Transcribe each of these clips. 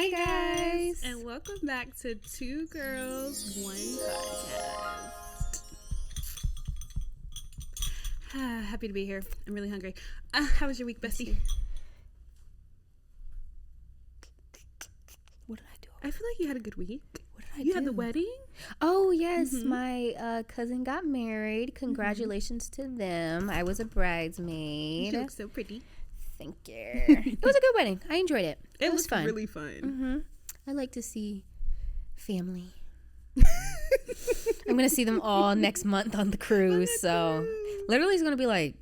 Hi guys, and welcome back to Two Girls, One Podcast. Happy to be here. I'm really hungry. How was your week, bestie? What did I do? I feel like you had a good week. What did I do? You had the wedding? Oh, yes. My cousin got married. Congratulations to them. I was a bridesmaid. You look so pretty. Thank you. It was a good wedding. I enjoyed it. It was fun. Really fun. I like to see family. I'm going to see them all next month on the cruise. So literally it's going to be like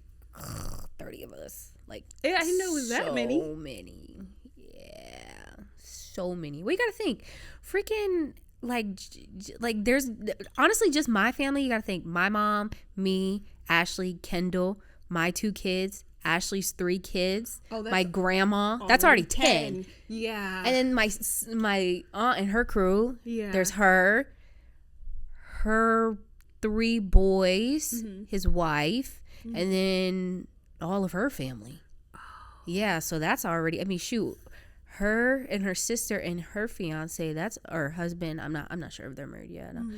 30 of us. Like, yeah, I didn't know it was that many. So many. Yeah. So many. Well, you got to think. Freaking, like there's honestly just my family. You got to think my mom, me, Ashley, Kendall, my 2 kids, Ashley's 3 kids, my grandma. That's already 10. Yeah. And then my aunt and her crew. Yeah. There's her 3 boys, his wife, and then all of her family. Oh. Yeah, so that's already, I mean, shoot. Her and her sister and her fiance, that's or husband. I'm not sure if they're married yet. No.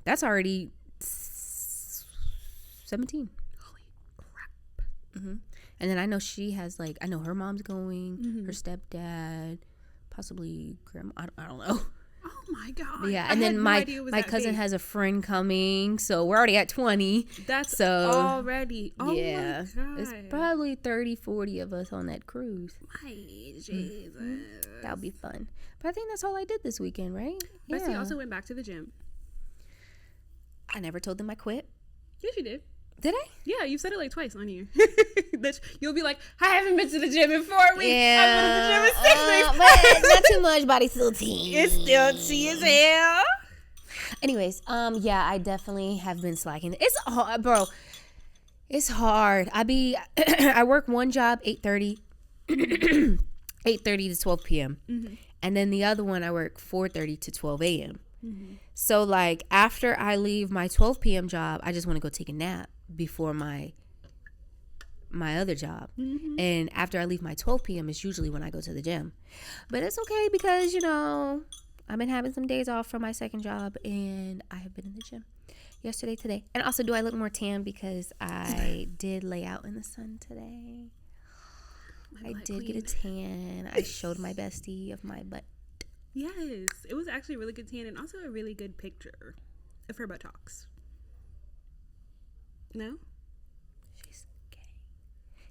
That's already 17. And then I know she has I know her mom's going, her stepdad, possibly grandma. I don't know. Oh my God. Yeah, and then my cousin has a friend coming, so we're already at 20. That's so already. Oh yeah, my God. It's probably 30, 40 of us on that cruise. My Jesus. That'll be fun. But I think that's all I did this weekend, right? Bessie also went back to the gym. I never told them I quit. Yes, you did. Did I? Yeah, you've said it like twice on here. You'll be like, I haven't been to the gym in 4 weeks. Yeah, I've been to the gym in 6 weeks. But not too much. Body still tea. It's still tea as hell. Anyways, yeah, I definitely have been slacking. It's hard, bro. It's hard. I work one job 8:30 to 12 p.m. And then the other one I work 4:30 to 12 a.m. So after I leave my 12 p.m. job, I just want to go take a nap before my other job. And after I leave my 12 p.m. is usually when I go to the gym. But it's okay because, I've been having some days off from my second job and I have been in the gym yesterday, today. And also, do I look more tan because I did lay out in the sun today? I did get a tan. I showed my bestie of my butt. Yes, it was actually a really good tan and also a really good picture of her buttocks. No? She's gay.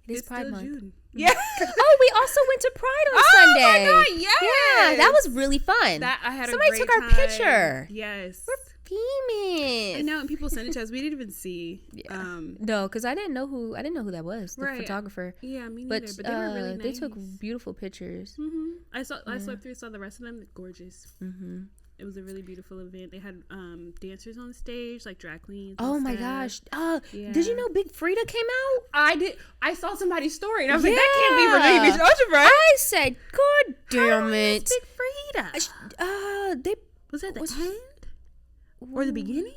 It is Pride Month. June. Yeah. Oh, we also went to Pride on Sunday. Oh my God, yes. Yeah, that was really fun. Somebody took our picture. Yes. We're famous. I know, and people sent it to us. We didn't even see. Yeah. No, because I didn't know who that was. The photographer. Yeah, me neither. But they were really nice. They took beautiful pictures. I slept through, saw the rest of them. Gorgeous. It was a really beautiful event. They had dancers on stage, like drag queens. Oh my gosh! Did you know Big Frida came out? I did. I saw somebody's story, and I was like, "That can't be Renee Beach Ocean, right?" I said, "God damn it!" Big Frida. Was that the end or the beginning?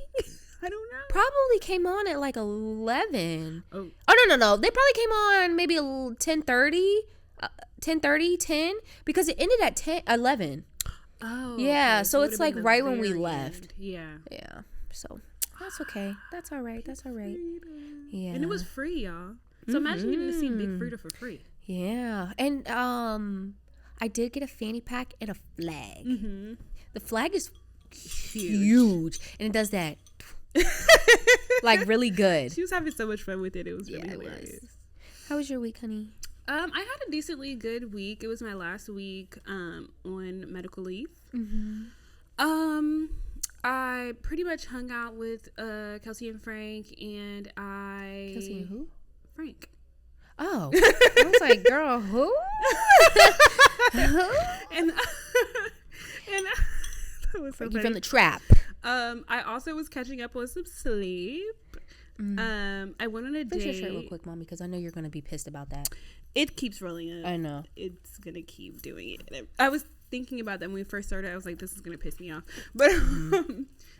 I don't know. Probably came on at 11. Oh no! They probably came on maybe 10:30, 10 because it ended at 11. Oh yeah, okay. so it's right when we left. End. Yeah, so that's okay. That's all right. Yeah, and it was free, y'all. So imagine getting to see Big Frida for free. Yeah, and I did get a fanny pack and a flag. The flag is huge, and it does that really good. She was having so much fun with it. It was really hilarious. How was your week, honey? I had a decently good week. It was my last week on medical leave. I pretty much hung out with Kelsey and Frank, and Kelsey and who? Frank. Oh, I was like, girl, who? and that was so Frankie from the trap. I also was catching up on some sleep. I went on a date. Fix your shirt real quick, Mommy, because I know you're going to be pissed about that. It keeps rolling up. I know. It's going to keep doing it. I was thinking about that when we first started. I was like, this is going to piss me off. But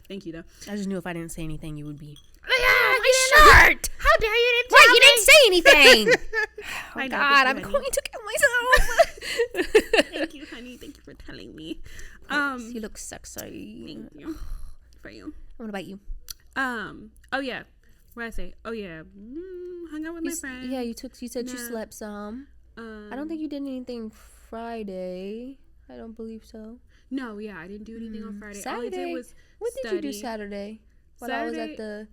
thank you, though. I just knew if I didn't say anything, you would be. My shirt! How dare you didn't tell me? You didn't say anything. Oh, God, I'm going to kill myself. Thank you, honey. sexy. Thank you for telling me. You look sexy. Thank you. For you. What about you? Oh yeah. What did I say? Oh yeah. Hung out with my friend. Yeah, you said you slept some. I don't think you did anything Friday. I don't believe so. No, yeah, I didn't do anything on Friday. Saturday. All I did was What study. did you do Saturday? While I was Saturday, at the...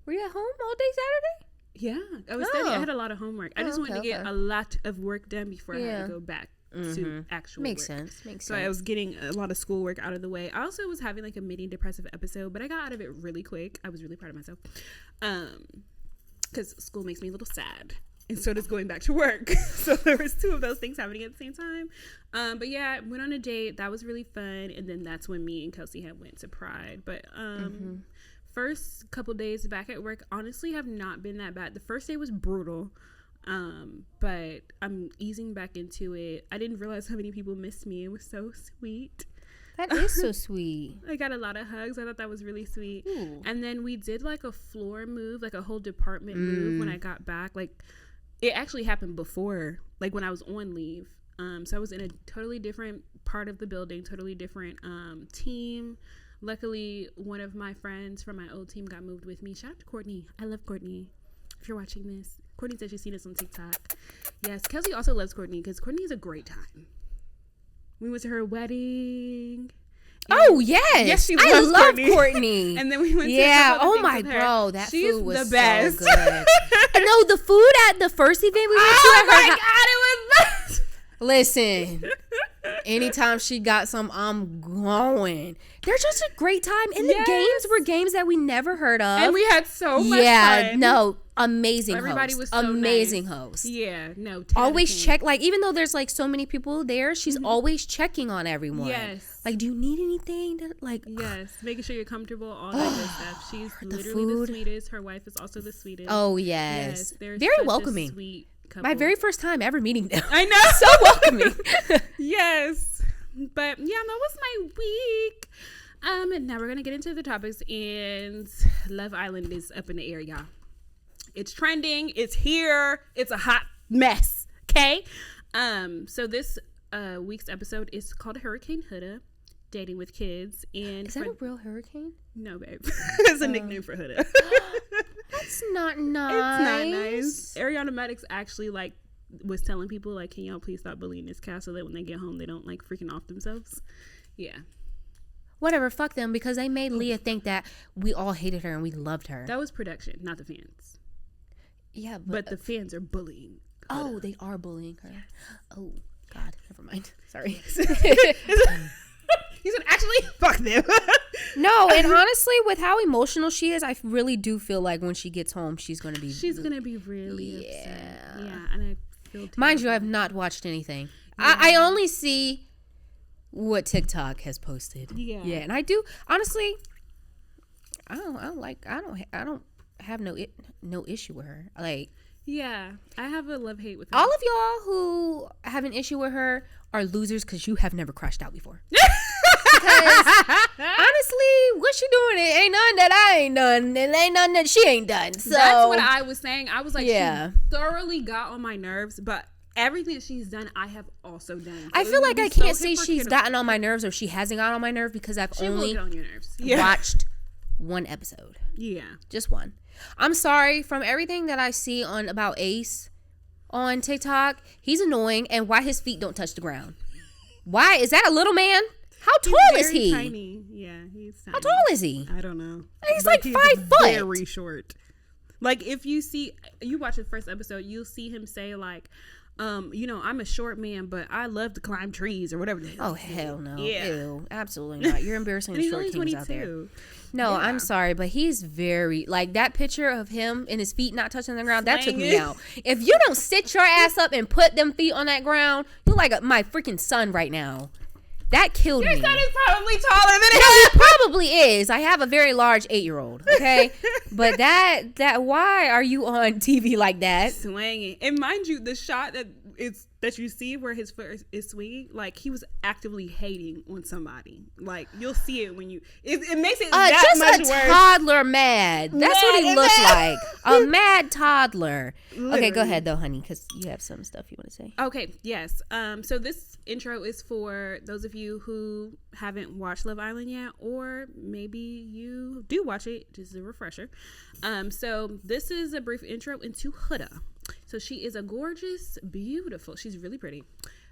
Were you at home all day Saturday? Yeah, I was studying. I had a lot of homework. I just wanted to get a lot of work done before I had to go back to actual Makes work. sense. So I was getting a lot of schoolwork out of the way. I also was having like a mini depressive episode, but I got out of it really quick. I was really proud of myself. Because school makes me a little sad. And so does going back to work. So there was 2 of those things happening at the same time. But yeah, went on a date. That was really fun. And then that's when me and Kelsey had went to Pride. But first couple days back at work honestly have not been that bad. The first day was brutal. But I'm easing back into it. I didn't realize how many people missed me. It was so sweet. That is so sweet. I got a lot of hugs. I thought that was really sweet. Ooh. And then we did like a floor move, like a whole department move when I got back. Like it actually happened before, like when I was on leave. So I was in a totally different part of the building, totally different team. Luckily, one of my friends from my old team got moved with me. Shout out to Courtney. I love Courtney. If you're watching this, Courtney said she's seen us on TikTok. Yes, Kelsey also loves Courtney because Courtney is a great time. We went to her wedding. Oh yes, she I loves love Courtney. And then we went. Yeah. to a couple Oh my things with her. bro, that She's food was the best. so good. No, the food at the first event we went to. Oh at my her god, it was best. Listen, anytime she got some, I'm going. They're just a great time, and the games were games that we never heard of, And we had so much fun. no, amazing. Everybody host. was so amazing nice. host. Yeah, no. Always check, like even though there's like so many people there, she's always checking on everyone. Yes. Like, do you need anything? Yes, making sure you're comfortable, all that good stuff. She's literally food. the sweetest. Her wife is also the sweetest. Oh yes, they're very such welcoming. A sweet couple. My very first time ever meeting them. I know. So welcoming. Yes. But yeah, that was my week. And now we're gonna get into the topics, and Love Island is up in the air, y'all. It's trending. It's here. It's a hot mess. Okay. So this week's episode is called Hurricane HUDA, Dating with Kids. And Is that a real hurricane? No, babe. It's a nickname for HUDA. That's not nice. It's not nice. Ariana Maddox actually was telling people can y'all please stop bullying this cast so that when they get home they don't freaking off themselves. Yeah. Whatever, fuck them, because they made Leah think that we all hated her and we loved her. That was production, not the fans. Yeah, but the fans are bullying HUDA. Oh, they are bullying her. Yes. Oh God, never mind. Sorry. He said, actually, fuck them. No, and honestly, with how emotional she is, I really do feel like when she gets home, she's gonna be really upset. Yeah, and I feel terrible. Mind you, I've not watched anything. Yeah. I only see what TikTok has posted. Yeah, and I do honestly. I don't have no issue with her. Yeah, I have a love hate with her. All of y'all who have an issue with her are losers because you have never crashed out before. Because honestly, what she doing? It ain't nothing that I ain't done. It ain't nothing that she ain't done. So that's what I was saying. I was like, she thoroughly got on my nerves, but everything that she's done, I have also done. So I feel like I can't say she's gotten on my nerves or she hasn't gotten on my nerves because I've only on your nerves. watched one episode. Yeah, just one. I'm sorry, from everything that I see on about Ace on TikTok, he's annoying, and why his feet don't touch the ground. Why is that a little man? How tall is he? Tiny. Yeah, he's tiny. How tall is he? I don't know. He's like 5 foot. Very short. If you watch the first episode, you'll see him say I'm a short man, but I love to climb trees or whatever. Oh hell no! Yeah. Ew, absolutely not. You're embarrassing the short kings out there. No, I'm sorry, but he's very that picture of him and his feet not touching the ground. That took me out. If you don't sit your ass up and put them feet on that ground, you're like my freaking son right now. That killed me. Your son is probably taller than him. No, he probably is. I have a very large 8-year-old. Okay, but that why are you on TV like that? Swinging. And mind you, the shot that is that you see where his foot is swinging. Like he was actively hating on somebody. Like you'll see it when you. It makes it that just much a worse. toddler mad. That's what he looks mad. like. A mad toddler. Literally. Okay, go ahead though, honey, because you have some stuff you want to say. Okay, yes. So this intro is for those of you who haven't watched Love Island yet, or maybe you do watch it, just a refresher. So this is a brief intro into HUDA. So she is a gorgeous, beautiful, she's really pretty.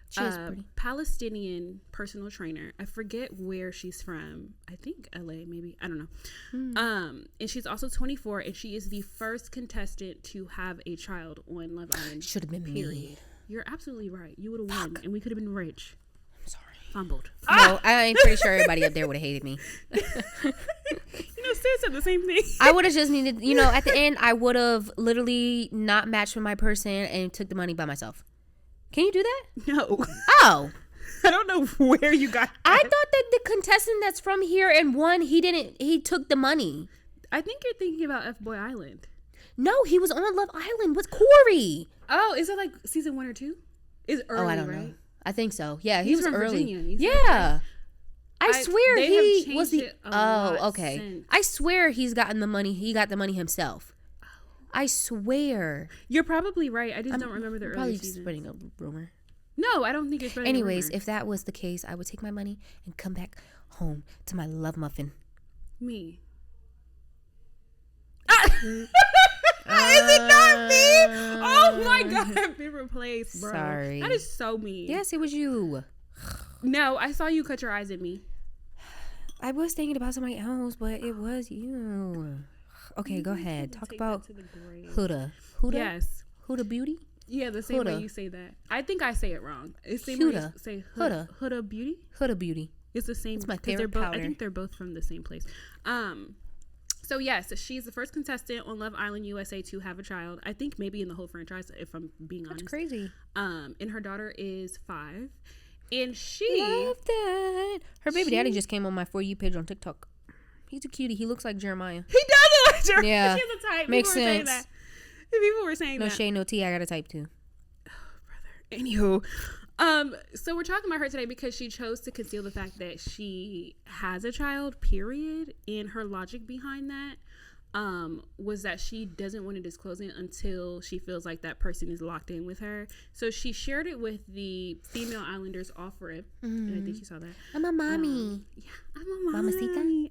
She is pretty. Palestinian personal trainer. I forget where she's from. I think LA, maybe. I don't know. And she's also 24, and she is the first contestant to have a child on Love Island. Should have been me. You're absolutely right. You would have won, and we could have been rich. I'm sorry. Fumbled. No, I'm pretty sure everybody up there would have hated me. Sis said the same thing. I would have just needed, at the end, I would have literally not matched with my person and took the money by myself. Can you do that? No. Oh. I don't know where you got that. I thought that the contestant that's from here and won, he took the money. I think you're thinking about F-Boy Island. No, he was on Love Island with Corey. Oh, is it like season 1 or 2? Is early, I don't right? know. I think so. Yeah, he was from early. Virginia. Yeah. I swear they he was the. Oh, okay. Since. I swear he's gotten the money. He got the money himself. I swear. You're probably right. I just don't remember the early probably seasons. spreading a rumor. No, I don't think you're spreading Anyways, a rumor. if that was the case, I would take my money and come back home to my love muffin. Me. Is it not me? Oh my God, I've been replaced, bro. Sorry. That is so mean. Yes, it was you. No, I saw you cut your eyes at me. I was thinking about somebody else, but it was you. Okay, go ahead. Talk about HUDA. HUDA? Yes. HUDA Beauty? Yeah, the same HUDA. way you say that. I think I say it wrong. It's the same way you say HUDA. HUDA Beauty? HUDA Beauty. It's the same. It's my 'cause they're favorite both, powder. I think they're both from the same place. So yes, she's the first contestant on Love Island USA to have a child. I think maybe in the whole franchise, if I'm being honest. That's crazy. And her daughter is 5. And she Love that. Her baby daddy just came on my For You page on TikTok. He's a cutie. He looks like Jeremiah. He does look like Jeremiah. Yeah. She has a type. Makes People were saying sense. that. People were saying No that. shade, no tea. I got a type too. Anywho, so we're talking about her today because she chose to conceal the fact that she has a child, period. And her logic behind that was that she doesn't want to disclose it until she feels like that person is locked in with her. So she shared it with the female Islanders off rip, and I think you saw that. I'm a mommy. Yeah, I'm a Mamacita.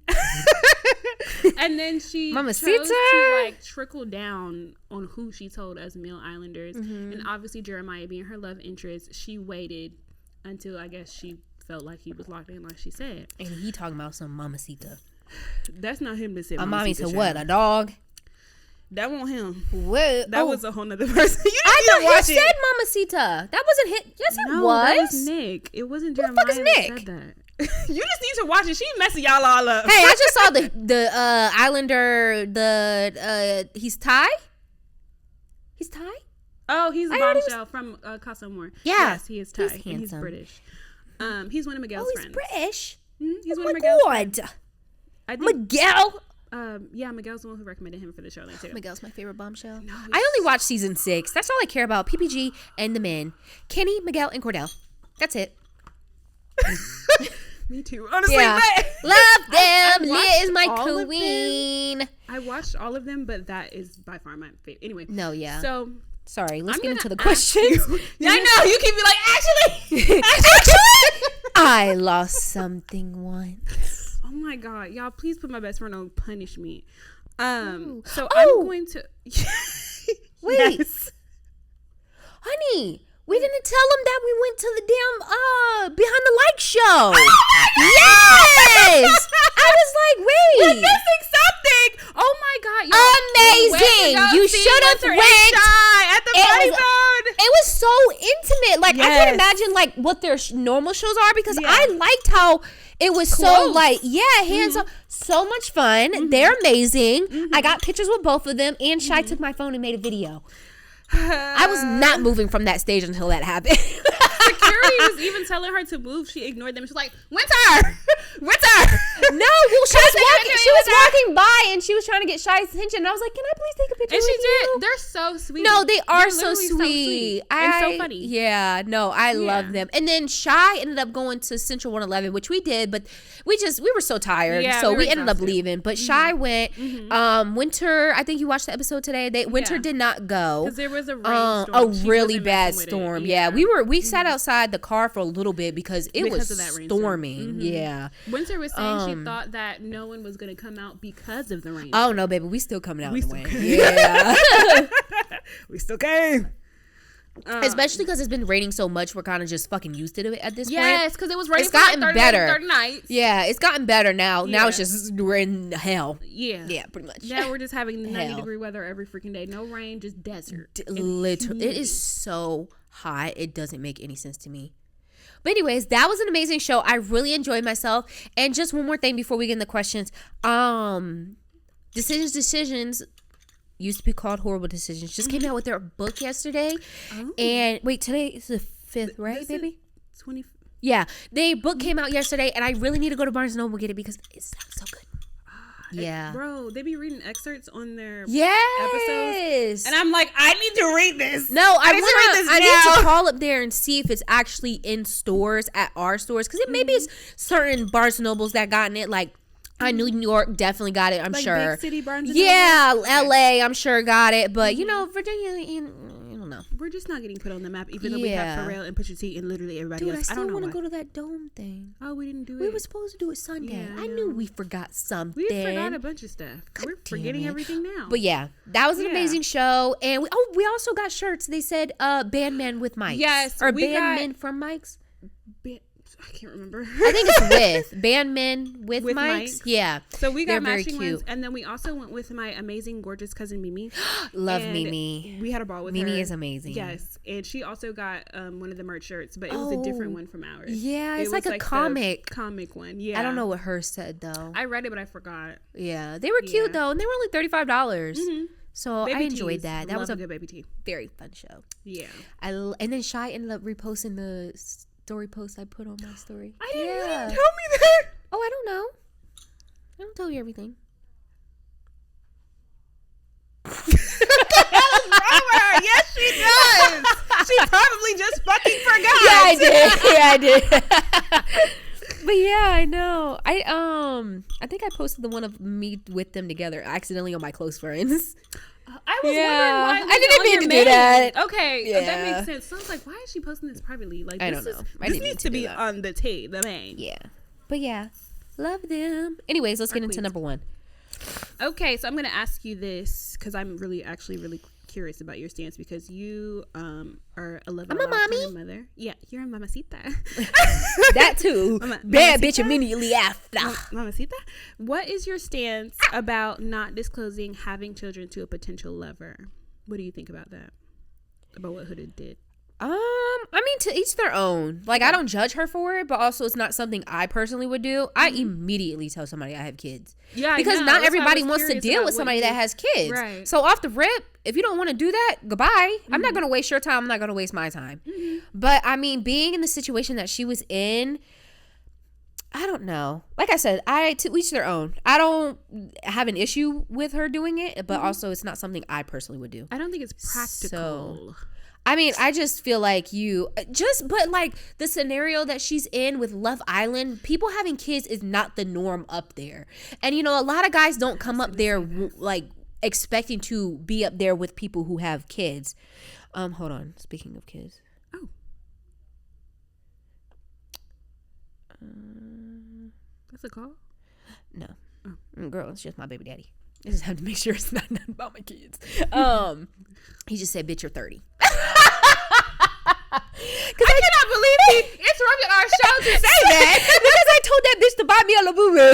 And then she Mamacita. chose to like trickle down on who she told as male Islanders, and obviously Jeremiah being her love interest, she waited until I guess she felt like he was locked in, like she said. And he talking about some mamacita. That's not him that said A mommy to Mamacita, what? A dog? That wasn't him. What? That was a whole nother person. You I didn't thought watch he it. said mamacita. That wasn't hit. Yes, it No, was. that was Nick. It wasn't Who the Jeremiah fuck is that Nick? said that. You just need to watch it. She messing y'all all up. Hey, I just saw the Islander. He's Thai. He's Thai. Oh, he's a I heard he bombshell from Casa Amor. Yeah. Yes, he is Thai. He's And he's handsome. British. He's one of Miguel's Oh, he's friends. British. He's Oh one of my Miguel's friends. God. I think, Miguel. yeah, Miguel's the one who recommended him for the show. Too. Miguel's my favorite bombshell. No, I only watched season 6. That's all I care about. PPG and the men. Kenny, Miguel, and Cordell. That's it. Me too. Honestly, Yeah. but Love them. I Leah is my watched all of queen. I watched all of them, but that is by far my favorite. Anyway. No, yeah. So Sorry, let's I'm get into gonna the questions. yeah, I know. You keep me like, actually. I lost something once. Oh my God. Y'all, please put my best friend on punishment. So Oh. I'm going to. Wait. Yes. Honey, we didn't tell them that we went to the damn Behind the Like show. Oh Yes. I was like, We're wait. missing something. Oh my God. Y'all, Amazing. we went to go You see should have Winter and went. Shy at the It Funny was- Bone. It was so intimate. Like I Yes. can't imagine like what their normal shows are because Yeah. I liked how it was so Close. like hands on, so much fun. They're amazing. I got pictures with both of them, and Shy took my phone and made a video. I was not moving from that stage until that happened. Security was even telling her to move. She ignored them. She's like, Winter. Winter. No, well, she was walking by and she was trying to get Shy's attention. And I was like, can I please take a picture And with she you? did. They're so sweet. No, they are They're so literally sweet. And so funny. Yeah, no, I love them. And then Shy ended up going to Central 111, which we did, but we were so tired. Yeah, so we ended up leaving. But Shy went. Winter, I think you watched the episode today. Winter did not go. Because there was a rainstorm. A really bad storm. Yeah, we sat outside the car for a little bit because it was storming. Yeah. Winter was saying she thought that no one was going to come out because of the rain. Oh no, baby, we still coming out in the rain. Yeah. We still came. Especially because it's been raining so much, we're kind of just fucking used to it at this point. Yes, because it was raining. It's gotten better. 30 nights. Yeah, it's gotten better now. Yeah. Now it's just we're in hell. Yeah, pretty much. Now we're just having 90-degree weather every freaking day. No rain, just desert. Literally, it is so hot. It doesn't make any sense to me. But anyways, that was an amazing show. I really enjoyed myself. And just one more thing before we get into questions. Decisions used to be called Horrible Decisions. Just came out with their book yesterday. Oh. And wait, today is the 5th, right, baby? 20. Yeah, their book came out yesterday, and I really need to go to Barnes & Noble and get it because it sounds so good. Yeah, bro, they be reading excerpts on their episodes, and I'm like, I need to read this. No, I need to call up there and see if it's actually in stores at our stores because it maybe it's certain Barnes & Nobles that gotten it. Like I knew New York definitely got it. I'm like sure. Big city Barnes & Noble? LA, I'm sure got it, but you know Virginia, you don't know. We're just not getting put on the map, even though we have Pharrell and Pusha T and literally everybody else. I still want to go to that dome thing. Oh, we didn't do it. We were supposed to do it Sunday. I knew we forgot something. We forgot a bunch of stuff. We're forgetting everything now. But yeah, that was an amazing show, and we also got shirts. They said "Bandmen with mics." Yes, or "Bandmen from mics." I can't remember. I think it's with Bandmen with mics. Yeah. So we got matching ones, and then we also went with my amazing, gorgeous cousin Mimi. Love Mimi. We had a ball with Mimi her. Mimi is amazing. Yes, and she also got one of the merch shirts, but it was a different one from ours. Yeah, it's like a comic one. Yeah. I don't know what hers said though. I read it, but I forgot. Yeah, they were cute though, and they were only $35. So baby I enjoyed that. That was a good baby tea. Very fun show. Yeah. And then Shy ended up reposting the story post I put on my story. I didn't tell me that. Oh, I don't know. I don't tell you everything. What the hell is wrong with her? Yes, she does. She probably just fucking forgot. Yeah, I did. But yeah, I know. I think I posted the one of me with them together accidentally on my close friends. I was wondering why I didn't mean to do that. Okay, that makes sense. So I was like, why is she posting this privately? Like, I don't know. This needs to be on the main. Yeah, but yeah, love them. Anyways, let's get into number one. Okay, so I'm gonna ask you this because I'm really curious about your stance because you are a lover. I'm a mommy. Mother. Yeah, you're a mamacita. That too. Bad bitch immediately after. Mamacita. What is your stance about not disclosing having children to a potential lover? What do you think about that? About what HUDA did? I mean, to each their own. Like, I don't judge her for it, but also it's not something I personally would do. I immediately tell somebody I have kids. Yeah, because not everybody wants to deal with somebody that has kids. Right. So off the rip, if you don't want to do that, goodbye. I'm not going to waste your time. I'm not going to waste my time. But I mean, being in the situation that she was in, I don't know. Like I said, to each their own. I don't have an issue with her doing it, but also it's not something I personally would do. I don't think it's practical. I mean, I just feel like but like the scenario that she's in with Love Island, people having kids is not the norm up there. And, you know, a lot of guys don't come up there like expecting to be up there with people who have kids. Hold on. Speaking of kids. Oh. That's a call? No. Oh. Girl, it's just my baby daddy. I just have to make sure it's not nothing about my kids. He just said, bitch, you're 30. I cannot believe he interrupted our show to say that. Because I told that bitch to buy me a Labubu.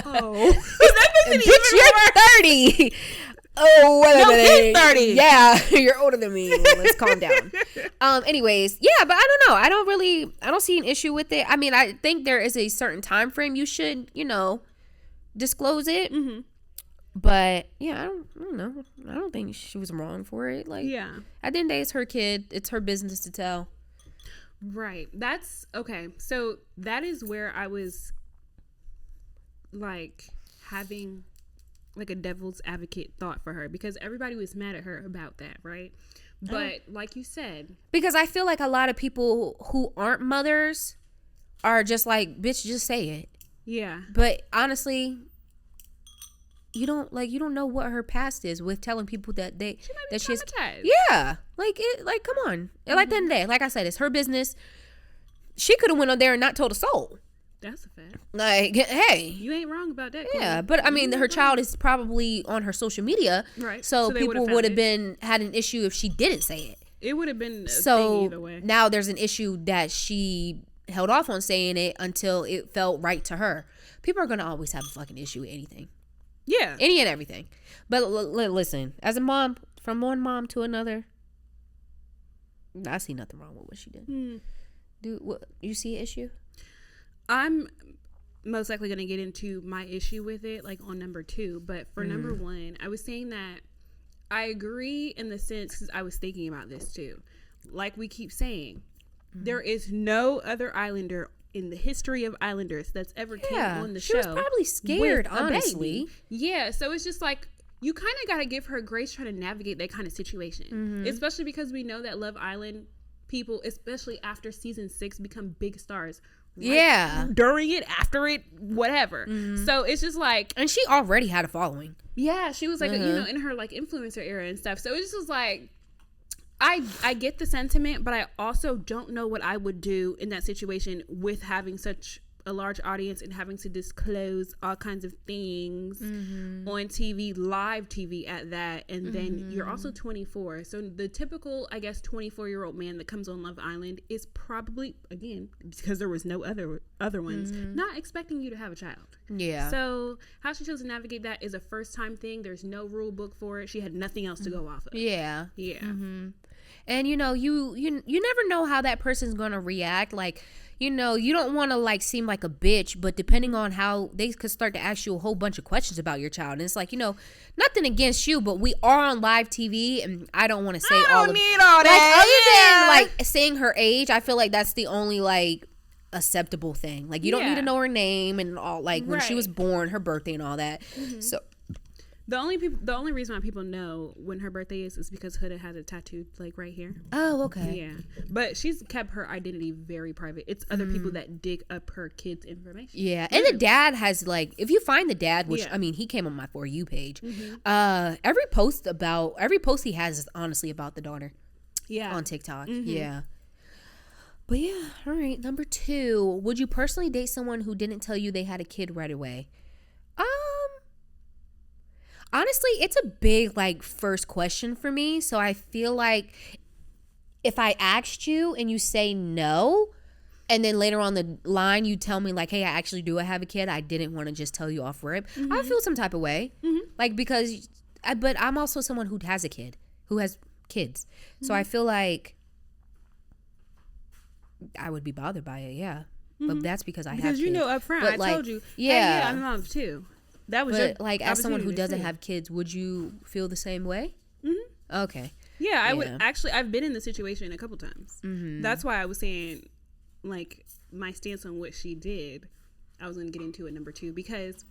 Oh. That bitch, you're 30. Oh, wait a minute. He's 30. Yeah, you're older than me. Let's calm down. Anyways, yeah, but I don't know. I don't see an issue with it. I mean, I think there is a certain time frame you should, disclose it. Mm-hmm. But yeah, I don't know. I don't think she was wrong for it. Like, yeah. At the end of the day, it's her kid. It's her business to tell. Right. That's okay. So that is where I was like having like a devil's advocate thought for her, because everybody was mad at her about that, right? But like you said, because I feel like a lot of people who aren't mothers are just like, bitch, just say it. Yeah. But honestly, you don't know what her past is with telling people that she's yeah, like come on. Mm-hmm. Like the end of the day, like I said, it's her business. She could have went on there and not told a soul. That's a fact. Like, hey, you ain't wrong about that. Yeah, but I mean, her child is probably on her social media, right? So people would have had an issue if she didn't say it. It would have been a thing either way. Now there's an issue that she held off on saying it until it felt right to her. People are gonna always have a fucking issue with anything. Yeah, any and everything. But listen, as a mom, from one mom to another, I see nothing wrong with what she did. You see an issue? I'm most likely going to get into my issue with it, like on number 2. But for number 1, I was saying that I agree in the sense, because I was thinking about this too. Like we keep saying, there is no other Islander in the history of Islanders that's ever came on the show. She was probably scared, honestly. Yeah, so it's just like, you kind of got to give her grace trying to navigate that kind of situation. Especially because we know that Love Island people, especially after season 6, become big stars. During it, after it, whatever. So it's just like, and she already had a following. Yeah, she was like in her like influencer era and stuff. So it just was like, I get the sentiment, but I also don't know what I would do in that situation with having such a large audience and having to disclose all kinds of things on TV, live TV at that. And then you're also 24. So the typical, I guess, 24-year-old man that comes on Love Island is probably, again, because there was no other ones, not expecting you to have a child. Yeah. So how she chose to navigate that is a first time thing. There's no rule book for it. She had nothing else to go off of. Yeah. Yeah. And you never know how that person's gonna react. Like, you don't want to like seem like a bitch, but depending on how they could start to ask you a whole bunch of questions about your child, and it's like, nothing against you, but we are on live TV, and I don't want to say all that. Other than like saying her age, I feel like that's the only like acceptable thing. Like, you don't need to know her name and all, like when she was born, her birthday, and all that. So. The only reason why people know when her birthday is because HUDA has it tattooed like right here. Oh, okay. Yeah, but she's kept her identity very private. It's other people that dig up her kids' information. Yeah, and the dad has like, if you find the dad, which I mean, he came on my For You page. Every post he has is honestly about the daughter. Yeah, on TikTok. Yeah. But yeah, all right. Number 2, would you personally date someone who didn't tell you they had a kid right away? Honestly, it's a big, like, first question for me. So I feel like if I asked you and you say no, and then later on the line you tell me, like, hey, I actually do have a kid, I didn't want to just tell you off rip, I feel some type of way. Like, because, but I'm also someone who has kids. So I feel like I would be bothered by it, yeah. But that's because I have kids. Because up front, I told you, hey, I'm a mom too. That was as someone who doesn't have kids, would you feel the same way? Okay. Yeah, I would actually. I've been in the situation a couple times. That's why I was saying, like, my stance on what she did. I was going to get into it number 2 because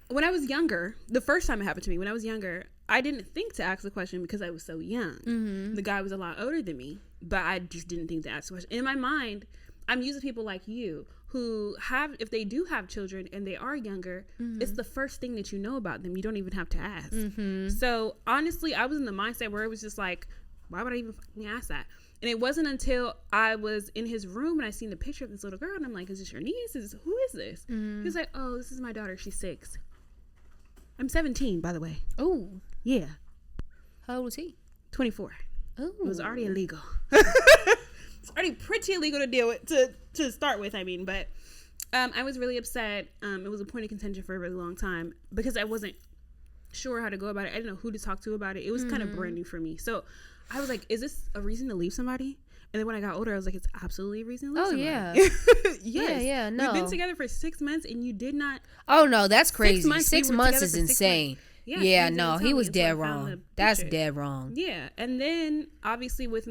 when I was younger, the first time it happened to me, when I was younger, I didn't think to ask the question because I was so young. The guy was a lot older than me, but I just didn't think to ask the question. In my mind, I'm used to people like you who have, if they do have children and they are younger, it's the first thing that you know about them. You don't even have to ask. So honestly, I was in the mindset where it was just like, why would I even fucking ask that? And it wasn't until I was in his room and I seen the picture of this little girl and I'm like, is this your niece? Who is this? He was like, oh, this is my daughter. She's 6. I'm 17, by the way. Oh. Yeah. How old was he? 24. Oh. It was already illegal. It's already pretty illegal to deal with, to start with, I mean, but I was really upset. It was a point of contention for a really long time because I wasn't sure how to go about it. I didn't know who to talk to about it. It was kind of brand new for me. So I was like, is this a reason to leave somebody? And then when I got older, I was like, it's absolutely a reason to leave somebody. Yes. Yeah, no. We've been together for 6 months and you did not. Oh, no, that's crazy. 6 months is insane. Yeah, no, he was dead wrong. That's dead wrong. Yeah. And then obviously with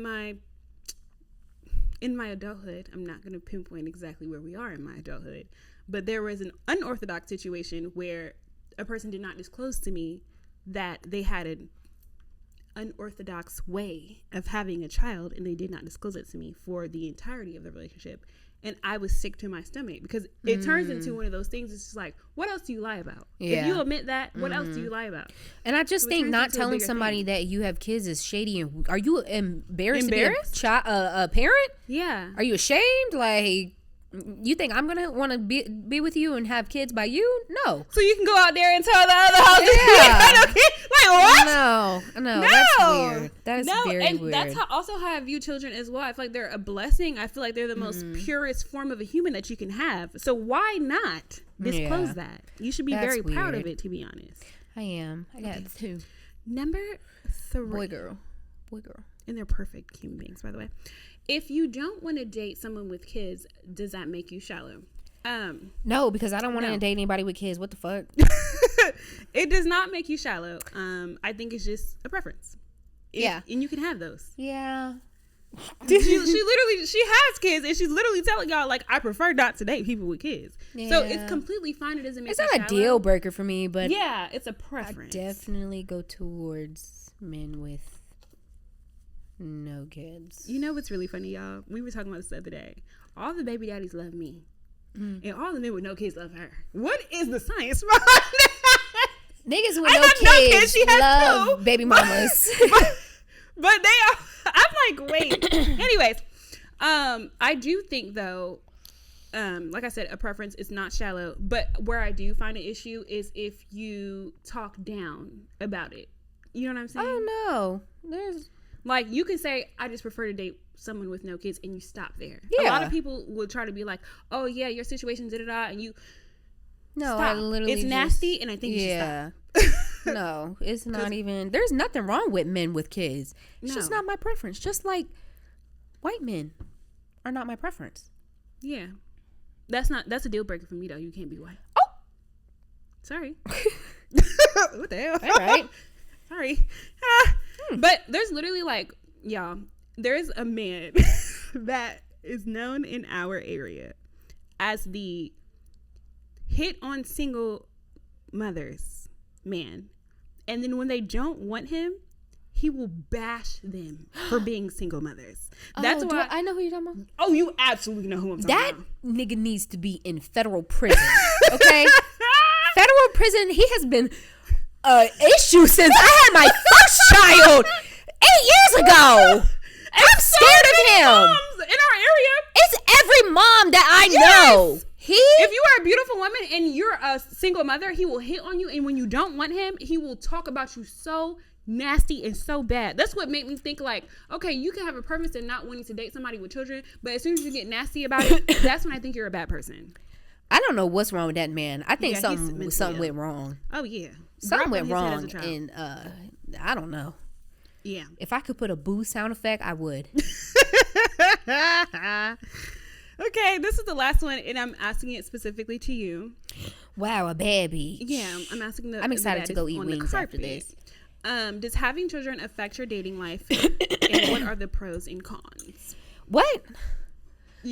in my adulthood, I'm not going to pinpoint exactly where we are in my adulthood, but there was an unorthodox situation where a person did not disclose to me that they had an unorthodox way of having a child, and they did not disclose it to me for the entirety of the relationship. And I was sick to my stomach because it turns into one of those things. It's just like, what else do you lie about? Yeah. If you admit that, what else do you lie about? And I just think not telling somebody that you have kids is shady. And are you embarrassed? To be a parent? Yeah. Are you ashamed? Like, you think I'm gonna want to be with you and have kids by you? No. So you can go out there and tell the other house, like what? No, that's weird. That is very weird. That's also how I view children as well. I feel like they're a blessing. I feel like they're the most purest form of a human that you can have. So why not disclose that? You should be very proud of it, to be honest. I am. I got 2. Number 3. Boy, girl. And they're perfect human beings, by the way. If you don't want to date someone with kids, does that make you shallow? No, because I don't want to date anybody with kids. What the fuck? It does not make you shallow. I think it's just a preference. And you can have those. Yeah. she has kids, and she's literally telling y'all, like, I prefer not to date people with kids. Yeah. So it's completely fine. It doesn't make it's not a deal breaker for me, but yeah, it's a preference. I definitely go towards men with no kids. You know what's really funny, y'all? We were talking about this the other day. All the baby daddies love me, and all the men with no kids love her. What is the science behind that? Niggas with no kids love baby mamas. but they are. I'm like, wait. Anyways, I do think though, like I said, a preference is not shallow. But where I do find an issue is if you talk down about it. You know what I'm saying? Oh no, there's. Like, you can say, I just prefer to date someone with no kids, and you stop there. Yeah. A lot of people will try to be like, oh, yeah, your situation, da-da-da, and you no, stop. I literally it's nasty, and I think you should stop. No, it's not even, there's nothing wrong with men with kids. It's just not my preference. Just like white men are not my preference. Yeah. That's a deal breaker for me, though. You can't be white. Oh! Sorry. What the hell? All right. Sorry. But there's literally, like, y'all, there's a man that is known in our area as the hit on single mothers man. And then when they don't want him, he will bash them for being single mothers. That's why I know who you're talking about. Oh, you absolutely know who I'm talking about. That nigga needs to be in federal prison. Okay? Federal prison. He has been issue since I had my first child 8 years ago. I'm scared of him. In our area, it's every mom that I know. If you are a beautiful woman and you're a single mother, he will hit on you, and when you don't want him, he will talk about you so nasty and so bad. That's what made me think, like, okay, you can have a purpose in not wanting to date somebody with children, but as soon as you get nasty about it, that's when I think you're a bad person. I don't know what's wrong with that man. I think something went wrong. Oh yeah, something went wrong, and I don't know. Yeah, if I could put a boo sound effect, I would. Okay, this is the last one, and I'm asking it specifically to you. Wow, a baby. Yeah, I'm asking I'm excited to go eat wings after this. Does having children affect your dating life, and what are the pros and cons? What?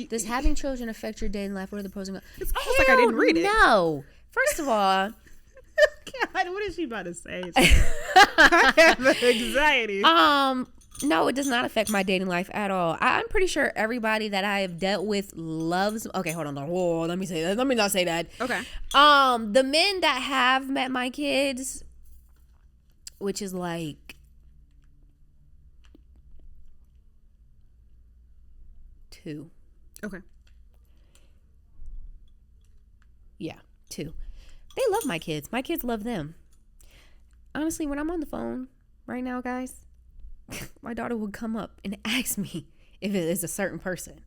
Does having children affect your dating life? What are the pros and cons? It's almost like I didn't read it. No. First of all, God, what is she about to say? I have anxiety. No, it does not affect my dating life at all. I'm pretty sure everybody that I have dealt with loves. Okay, hold on. Whoa, let me say that. Let me not say that. Okay. The men that have met my kids, which is like 2. Okay. Yeah, 2. They love my kids. My kids love them. Honestly, when I'm on the phone right now, guys, my daughter would come up and ask me if it is a certain person.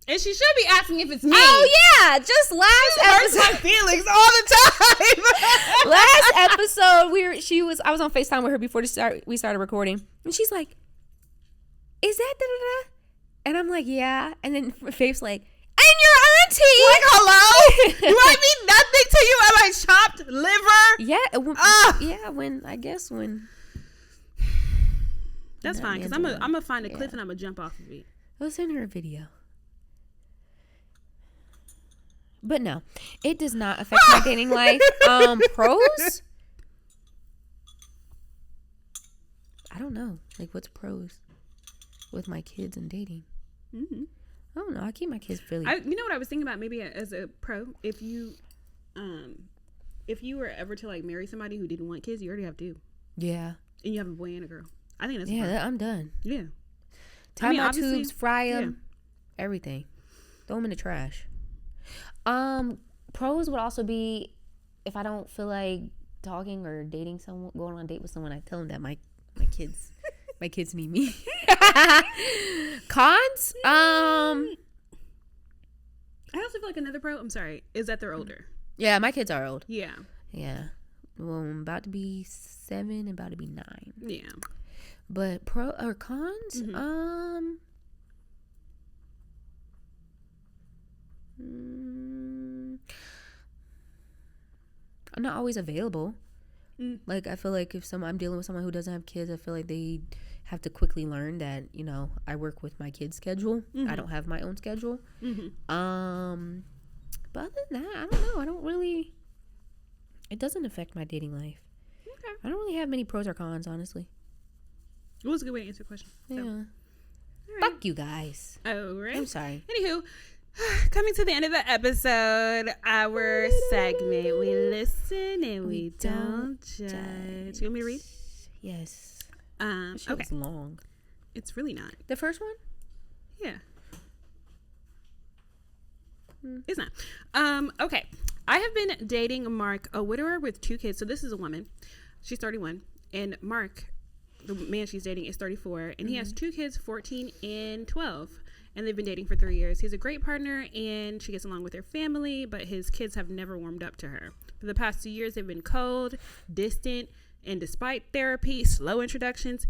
And she should be asking if it's me. Oh, yeah. Just last episode. Hurts my feelings all the time. Last episode, I was on FaceTime with her before we started recording. And she's like, is that da-da-da? And I'm like, yeah. And then Faith's like, and your auntie. Like, hello? Do I mean nothing to you? Am I chopped liver? Yeah. When. That's fine, because I'm going to find a cliff and I'm going to jump off of it. I'll send her a video. But no, it does not affect my dating life. Pros? I don't know. Like, what's pros with my kids and dating? I don't know. I keep my kids Philly. You know what I was thinking about? Maybe as a pro, if you were ever to like marry somebody who didn't want kids, you already have two. Yeah. And you have a boy and a girl. I think that's I'm done. Yeah. Tie my tubes, fry them, everything. Throw them in the trash. Pros would also be if I don't feel like talking or dating someone, going on a date with someone, I tell them that my kids need me. Cons? I also feel like another pro, I'm sorry, is that they're older. Yeah, my kids are old. Yeah. Yeah. Well, I'm about to be 7 and about to be 9. Yeah. But pro or cons? I'm not always available. Like, I feel like if I'm dealing with someone who doesn't have kids, I feel like they have to quickly learn that, you know, I work with my kids' schedule. I don't have my own schedule. But other than that, I don't know. I don't really. It doesn't affect my dating life. Okay. I don't really have many pros or cons, honestly. It was a good way to answer the question. Yeah. So. Right. Fuck you guys. Oh, right. I'm sorry. Anywho, coming to the end of the episode, our segment, we listen and we don't judge. You want me to read? Yes. Okay. It's long. It's really not. The first one? Yeah. It's not. Okay. I have been dating Mark, a widower with 2 kids. So this is a woman. She's 31. And Mark, the man she's dating, is 34. And he has 2 kids, 14 and 12. And they've been dating for 3 years. He's a great partner, and she gets along with their family, but his kids have never warmed up to her. For the past 2 years, they've been cold, distant, and despite therapy, slow introductions,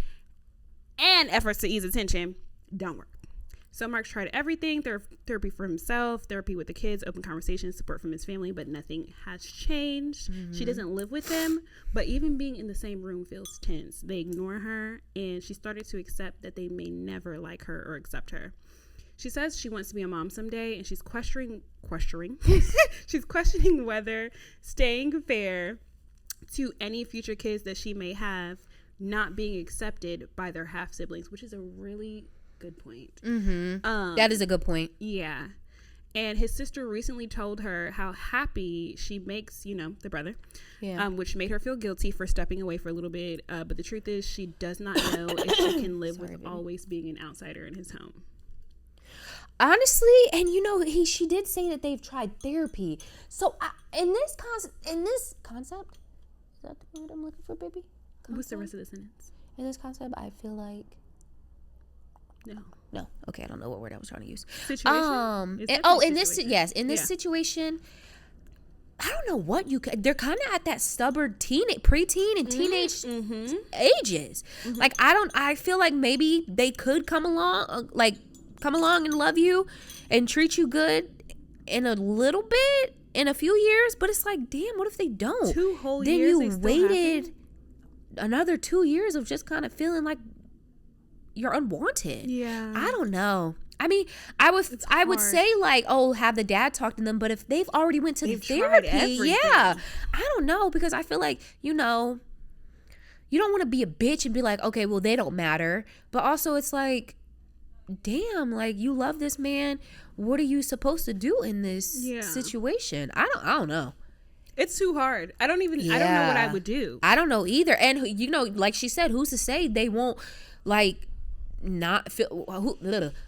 and efforts to ease attention, don't work. So Mark's tried everything, therapy for himself, therapy with the kids, open conversations, support from his family, but nothing has changed. She doesn't live with them, but even being in the same room feels tense. They ignore her, and she started to accept that they may never like her or accept her. She says she wants to be a mom someday, and she's questioning she's questioning whether staying fair to any future kids that she may have not being accepted by their half siblings, which is a really good point. That is a good point. Yeah. And his sister recently told her how happy she makes, you know, the brother, which made her feel guilty for stepping away for a little bit. But the truth is, she does not know if she can live with always being an outsider in his home. Honestly, and you know, she did say that they've tried therapy. So in this concept, is that the word I'm looking for, baby? Concept? What's the rest of the sentence? In this concept, I feel like no. Okay, I don't know what word I was trying to use. Situation. In this situation, I don't know what they're kind of at that stubborn preteen and teenage ages. Like I feel like maybe they could come along and love you and treat you good in a little bit in a few years, but it's like, damn, what if they don't? 2 whole then years. Then you waited another 2 years of just kind of feeling like you're unwanted. Yeah. I don't know. I mean, I would say like, oh, have the dad talk to them, but if they've already went to the therapy, I don't know, because I feel like, you know, you don't want to be a bitch and be like, okay, well, they don't matter, but also it's like, damn, like, you love this man, what are you supposed to do in this situation? I don't know. It's too hard. I don't know what I would do. I don't know either. And you know, like she said, who's to say they won't like not feel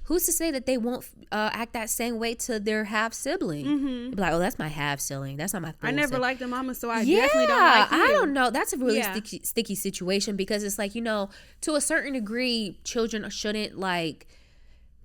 who's to say that they won't act that same way to their half sibling? Be like, oh, that's my half sibling, that's not my full I never sibling. Liked the mama, so I definitely don't like you. I don't know, that's a really sticky situation, because it's like, you know, to a certain degree, children shouldn't like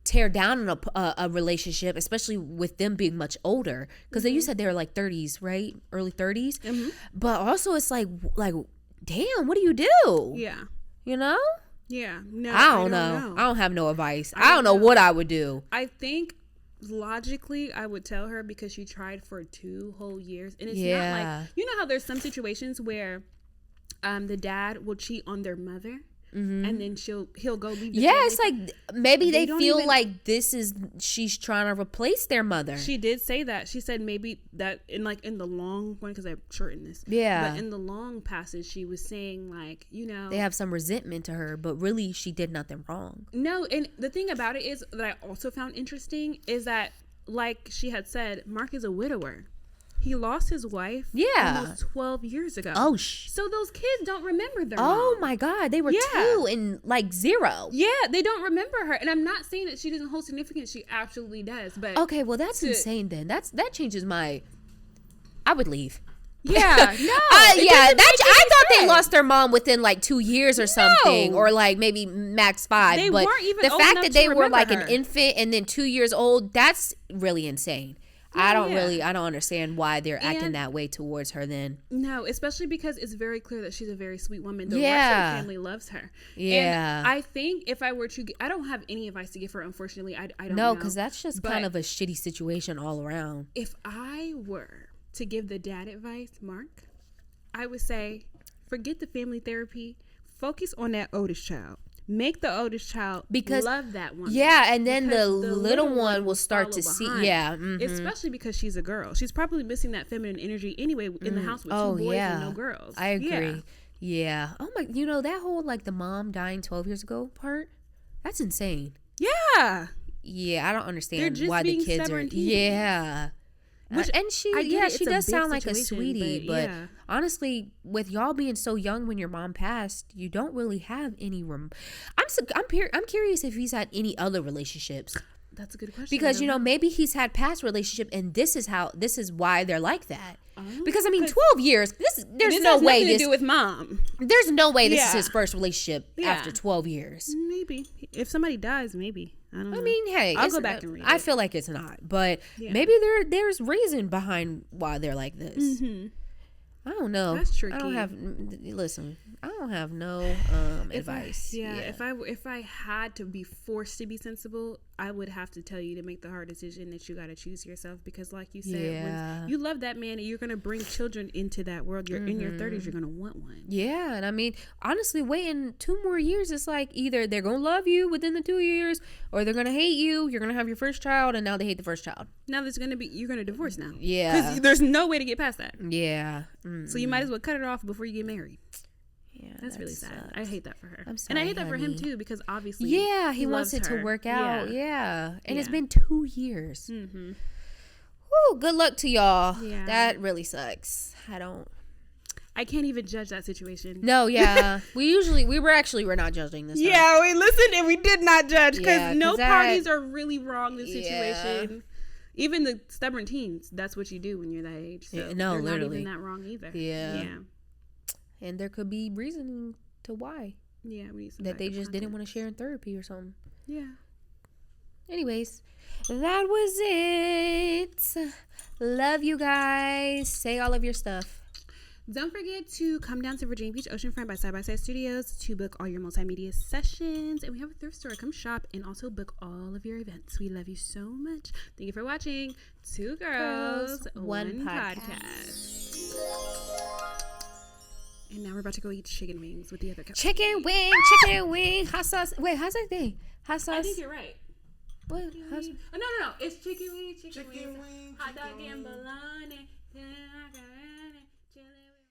tear down a relationship, especially with them being much older, because you said they were like 30s, right? Early 30s. But also it's like damn, what do you do? Yeah, you know. Yeah, no, I don't know. I don't have no advice. I don't know what I would do. I think logically I would tell her, because she tried for 2 whole years, and it's not like, you know how there's some situations where the dad will cheat on their mother, and then he'll go leave. Yeah, it's like maybe they feel like she's trying to replace their mother. She did say that. She said maybe that in the long one, because I shortened this. Yeah, but in the long passage, she was saying like, they have some resentment to her, but really she did nothing wrong. No, and the thing about it is that I also found interesting is that, like she had said, Mark is a widower. He lost his wife almost 12 years ago. Oh, so those kids don't remember their mom. mom. My God. They were 2 and like 0. Yeah, they don't remember her. And I'm not saying that she doesn't hold significance. She absolutely does. But okay, well, that's insane then. That changes I would leave. Yeah, no. I thought they lost their mom within like 2 years or something, or like maybe max 5. They weren't even the old fact enough that they to were like her. an infant and then 2 years old, that's really insane. I don't understand why they're acting that way towards her then. No, especially because it's very clear that she's a very sweet woman. The rest of the family loves her. Yeah. And I think if I were to, I don't have any advice to give her, unfortunately. I don't know. No, because that's just kind of a shitty situation all around. If I were to give the dad advice, Mark, I would say, forget the family therapy. Focus on that oldest child. Make the oldest child love that one. Yeah, and then the little one will start to see. Yeah. Mm-hmm. Especially because she's a girl. She's probably missing that feminine energy anyway in the house with 2 boys and no girls. I agree. Yeah. Oh my, that whole like the mom dying 12 years ago part, that's insane. Yeah. Yeah, I don't understand why the kids are. Yeah. And she does sound like a sweetie, but honestly, with y'all being so young when your mom passed, you don't really have any room. I'm curious if he's had any other relationships. That's a good question. Because maybe he's had past relationship, and this is why they're like that. Because 12 years. There's no way this to do with mom. There's no way this is his first relationship after 12 years. Maybe if somebody dies, maybe. I don't know. I mean, hey, I'll go back and read it. I feel like it's not, but maybe there's reason behind why they're like this. Mm-hmm. I don't know. That's tricky. I don't have no advice. If I had to be forced to be sensible, I would have to tell you to make the hard decision that you got to choose yourself, because like you said, when you love that man and you're going to bring children into that world, you're in your 30s, you're going to want one. Yeah, and I mean, honestly, waiting 2 more years, it's like either they're going to love you within the 2 years, or they're going to hate you. You're going to have your first child, and now they hate the first child. Now you're going to divorce now. Yeah. Because there's no way to get past that. Yeah. Mm-hmm. So you might as well cut it off before you get married. Yeah, that's really sad. Sucks. I hate that for her. I'm sorry, and I hate that for him too, because obviously he wants it to work out. Yeah. And it's been 2 years. Mm-hmm. Woo, good luck to y'all. Yeah. That really sucks. I can't even judge that situation. No, yeah. we're not judging this time. Yeah, we listened and we did not judge, because no parties are really wrong in this situation. Even the stubborn teens, that's what you do when you're that age. So they're literally not even that wrong either. Yeah. And there could be reasoning to why. Yeah, we need some that they just didn't want to share in therapy or something. Yeah. Anyways, that was it. Love you guys. Say all of your stuff. Don't forget to come down to Virginia Beach Oceanfront by Side by Side Studios to book all your multimedia sessions. And we have a thrift store. Come shop and also book all of your events. We love you so much. Thank you for watching 2 Girls, 1 Podcast. And now we're about to go eat chicken wings with the other couple. Chicken wing, hot sauce. Wait, how's that thing? Hot sauce? I think you're right. What? Oh, no. It's chicken wing, hot dog and bologna.